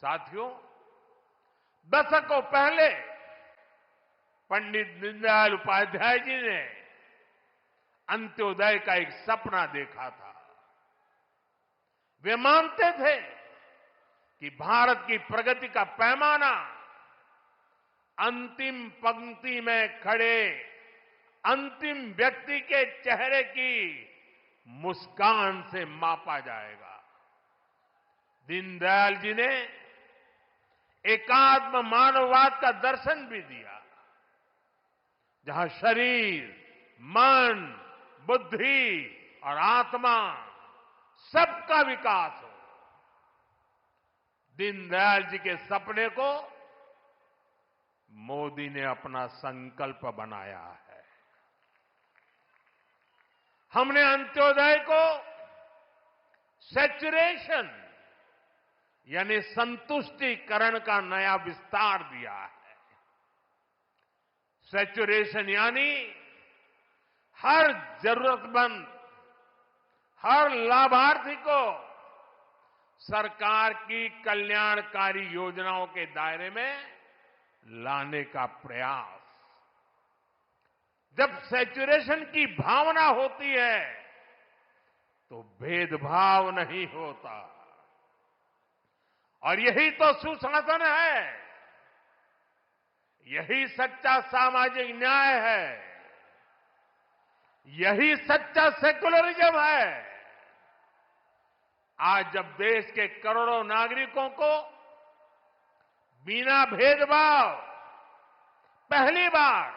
साथियों, दशकों पहले पंडित दीनदयाल उपाध्याय जी ने अंत्योदय का एक सपना देखा था। वे मानते थे कि भारत की प्रगति का पैमाना अंतिम पंक्ति में खड़े अंतिम व्यक्ति के चेहरे की मुस्कान से मापा जाएगा। दीनदयाल जी ने एकात्म मानववाद का दर्शन भी दिया, जहां शरीर, मन, बुद्धि और आत्मा सबका विकास हो। दीनदयाल जी के सपने को मोदी ने अपना संकल्प बनाया है। हमने अंत्योदय को सैचुरेशन यानी संतुष्टिकरण का नया विस्तार दिया है। सैचुरेशन यानी हर जरूरतमंद, हर लाभार्थी को सरकार की कल्याणकारी योजनाओं के दायरे में लाने का प्रयास। जब सैचुरेशन की भावना होती है तो भेदभाव नहीं होता, और यही तो सुशासन है, यही सच्चा सामाजिक न्याय है, यही सच्चा सेकुलरिज्म है। आज जब देश के करोड़ों नागरिकों को बिना भेदभाव पहली बार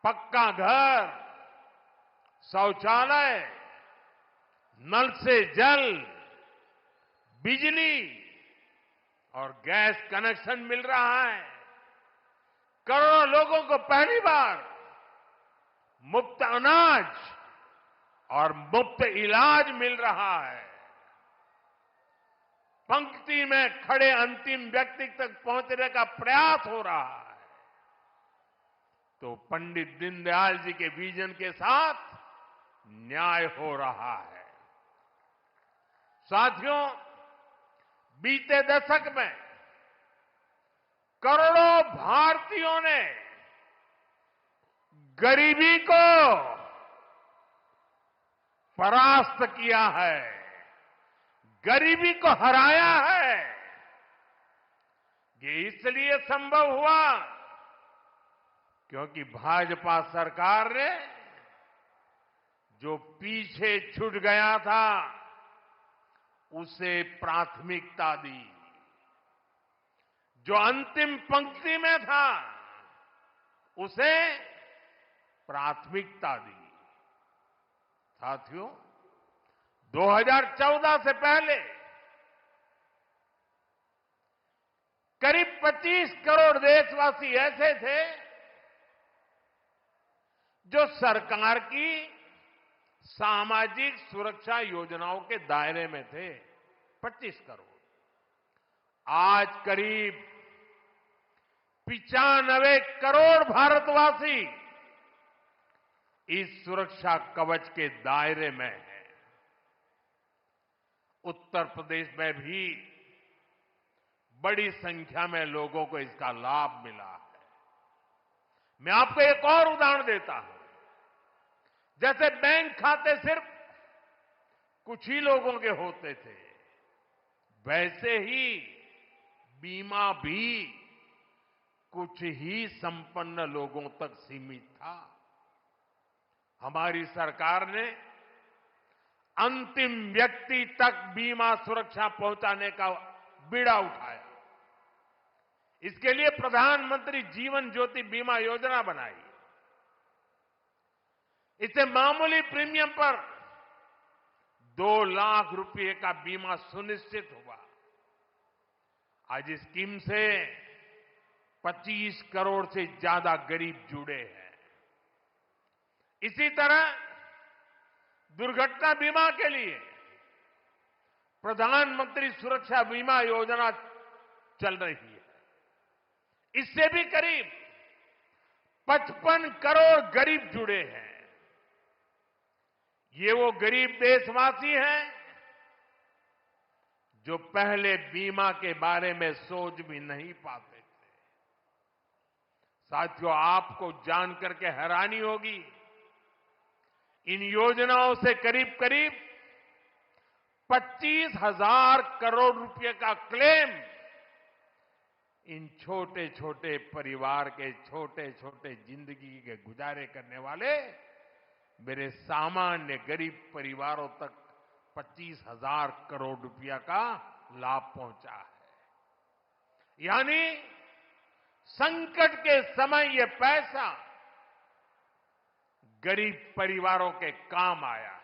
पक्का घर, शौचालय, नल से जल, बिजली और गैस कनेक्शन मिल रहा है, करोड़ों लोगों को पहली बार मुफ्त अनाज और मुफ्त इलाज मिल रहा है, पंक्ति में खड़े अंतिम व्यक्ति तक पहुंचने का प्रयास हो रहा है, तो पंडित दीनदयाल जी के विजन के साथ न्याय हो रहा है। साथियों, बीते दशक में करोड़ों भारतीयों ने गरीबी को परास्त किया है, गरीबी को हराया है। ये इसलिए संभव हुआ क्योंकि भाजपा सरकार ने जो पीछे छूट गया था उसे प्राथमिकता दी, जो अंतिम पंक्ति में था उसे प्राथमिकता दी। साथियों, 2014 से पहले करीब 25 करोड़ देशवासी ऐसे थे जो सरकार की सामाजिक सुरक्षा योजनाओं के दायरे में थे। 25 करोड़। आज करीब 95 करोड़ भारतवासी इस सुरक्षा कवच के दायरे में है। उत्तर प्रदेश में भी बड़ी संख्या में लोगों को इसका लाभ मिला है। मैं आपको एक और उदाहरण देता हूं। जैसे बैंक खाते सिर्फ कुछ ही लोगों के होते थे, वैसे ही बीमा भी कुछ ही संपन्न लोगों तक सीमित था। हमारी सरकार ने अंतिम व्यक्ति तक बीमा सुरक्षा पहुंचाने का बीड़ा उठाया। इसके लिए प्रधानमंत्री जीवन ज्योति बीमा योजना बनाई। इससे मामूली प्रीमियम पर 2 लाख रुपए का बीमा सुनिश्चित हुआ। आज इस स्कीम से 25 करोड़ से ज्यादा गरीब जुड़े हैं। इसी तरह दुर्घटना बीमा के लिए प्रधानमंत्री सुरक्षा बीमा योजना चल रही है। इससे भी करीब 55 करोड़ गरीब जुड़े हैं। ये वो गरीब देशवासी हैं जो पहले बीमा के बारे में सोच भी नहीं पाते थे। साथियों, आपको जानकर के हैरानी होगी, इन योजनाओं से करीब करीब 25,000 करोड़ रुपए का क्लेम इन छोटे छोटे परिवार के छोटे छोटे जिंदगी के गुजारे करने वाले मेरे सामान्य गरीब परिवारों तक 25,000 करोड़ रुपया का लाभ पहुंचा है। यानी संकट के समय ये पैसा गरीब परिवारों के काम आया है।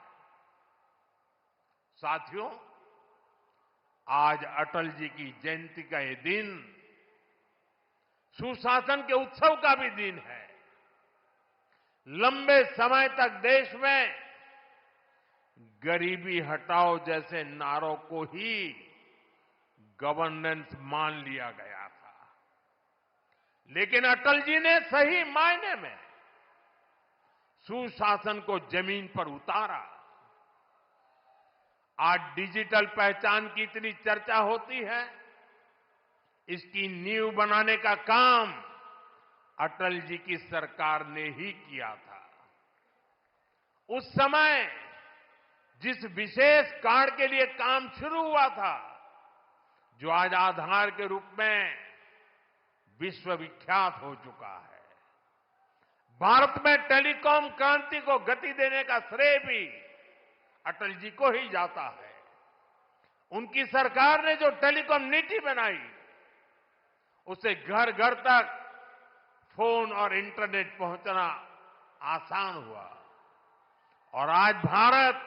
साथियों, आज अटल जी की जयंती का ये दिन सुशासन के उत्सव का भी दिन है। लंबे समय तक देश में गरीबी हटाओ जैसे नारों को ही गवर्नेंस मान लिया गया था, लेकिन अटल जी ने सही मायने में सुशासन को जमीन पर उतारा। आज डिजिटल पहचान की इतनी चर्चा होती है, इसकी नींव बनाने का काम अटल जी की सरकार ने ही किया था। उस समय जिस विशेष कार्ड के लिए काम शुरू हुआ था, जो आज आधार के रूप में विश्वविख्यात हो चुका है, भारत में टेलीकॉम क्रांति को गति देने का श्रेय भी अटल जी को ही जाता है। उनकी सरकार ने जो टेलीकॉम नीति बनाई, उससे घर घर तक फोन और इंटरनेट पहुंचना आसान हुआ और आज भारत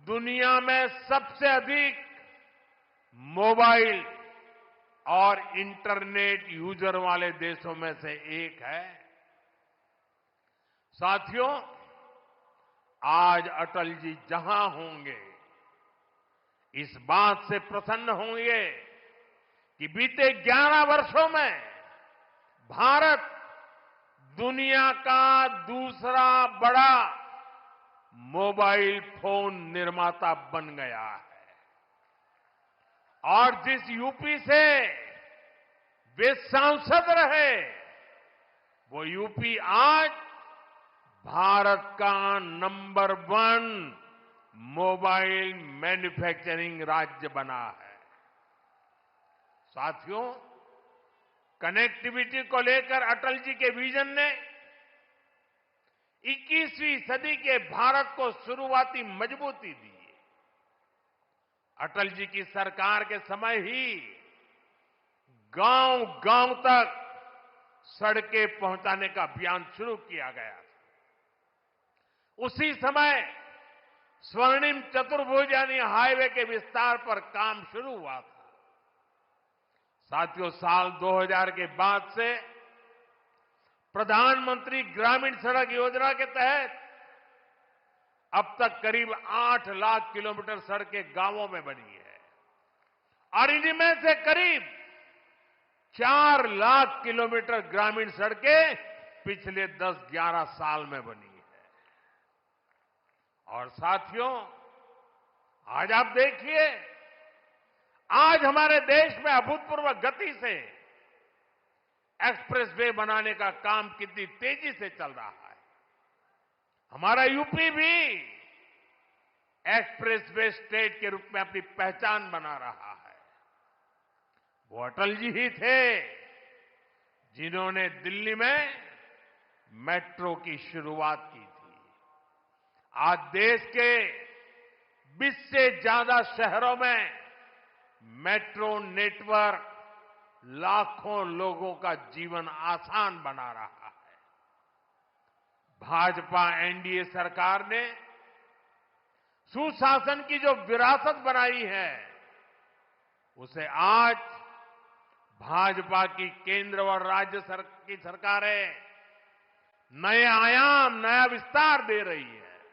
दुनिया में सबसे अधिक मोबाइल और इंटरनेट यूजर वाले देशों में से एक है। साथियों, आज अटल जी जहां होंगे, इस बात से प्रसन्न होंगे कि बीते 11 वर्षों में भारत दुनिया का दूसरा बड़ा मोबाइल फोन निर्माता बन गया है। और जिस यूपी से वे सांसद रहे, वो यूपी आज भारत का नंबर 1 मोबाइल मैन्युफैक्चरिंग राज्य बना है। साथियों, कनेक्टिविटी को लेकर अटल जी के विजन ने 21वीं सदी के भारत को शुरुआती मजबूती दी। अटल जी की सरकार के समय ही गांव गांव तक सड़कें पहुंचाने का अभियान शुरू किया गया था। उसी समय स्वर्णिम चतुर्भुज यानी हाईवे के विस्तार पर काम शुरू हुआ था। साथियों, साल 2000 के बाद से प्रधानमंत्री ग्रामीण सड़क योजना के तहत अब तक करीब 8 लाख किलोमीटर सड़कें गांवों में बनी है और इनमें से करीब 4 लाख किलोमीटर ग्रामीण सड़कें पिछले 10-11 साल में बनी है। और साथियों, आज आप देखिए, आज हमारे देश में अभूतपूर्व गति से एक्सप्रेसवे बनाने का काम कितनी तेजी से चल रहा है। हमारा यूपी भी एक्सप्रेसवे स्टेट के रूप में अपनी पहचान बना रहा है। वो अटल जी ही थे जिन्होंने दिल्ली में मेट्रो की शुरुआत की थी। आज देश के 20 से ज्यादा शहरों में मेट्रो नेटवर्क लाखों लोगों का जीवन आसान बना रहा है। भाजपा एनडीए सरकार ने सुशासन की जो विरासत बनाई है, उसे आज भाजपा की केंद्र और राज्य की सरकारें नए आयाम, नया विस्तार दे रही है।